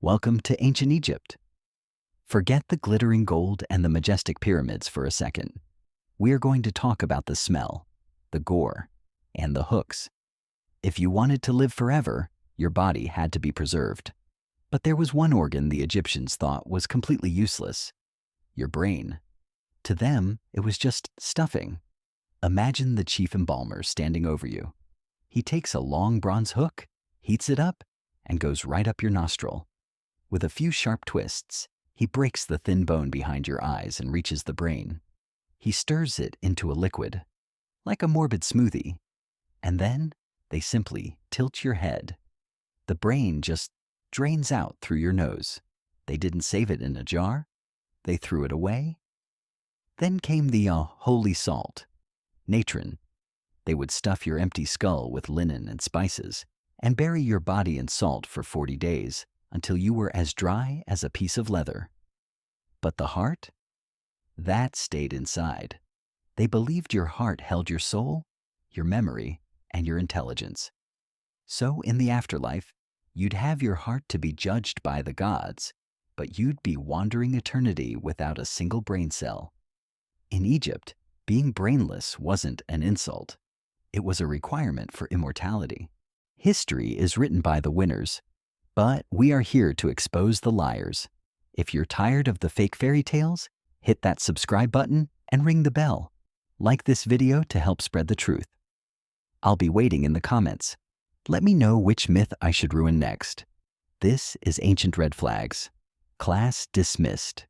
Welcome to ancient Egypt. Forget the glittering gold and the majestic pyramids for a second. We are going to talk about the smell, the gore, and the hooks. If you wanted to live forever, your body had to be preserved. But there was one organ the Egyptians thought was completely useless: your brain. To them, it was just stuffing. Imagine the chief embalmer standing over you. He takes a long bronze hook, heats it up, and goes right up your nostril. With a few sharp twists, he breaks the thin bone behind your eyes and reaches the brain. He stirs it into a liquid, like a morbid smoothie, and then they simply tilt your head. The brain just drains out through your nose. They didn't save it in a jar. They threw it away. Then came the holy salt, natron. They would stuff your empty skull with linen and spices and bury your body in salt for 40 days until you were as dry as a piece of leather. But the heart? That stayed inside. They believed your heart held your soul, your memory, and your intelligence. So in the afterlife, you'd have your heart to be judged by the gods, but you'd be wandering eternity without a single brain cell. In Egypt, being brainless wasn't an insult. It was a requirement for immortality. History is written by the winners, but we are here to expose the liars. If you're tired of the fake fairy tales, hit that subscribe button and ring the bell. Like this video to help spread the truth. I'll be waiting in the comments. Let me know which myth I should ruin next. This is Ancient Red Flags. Class dismissed.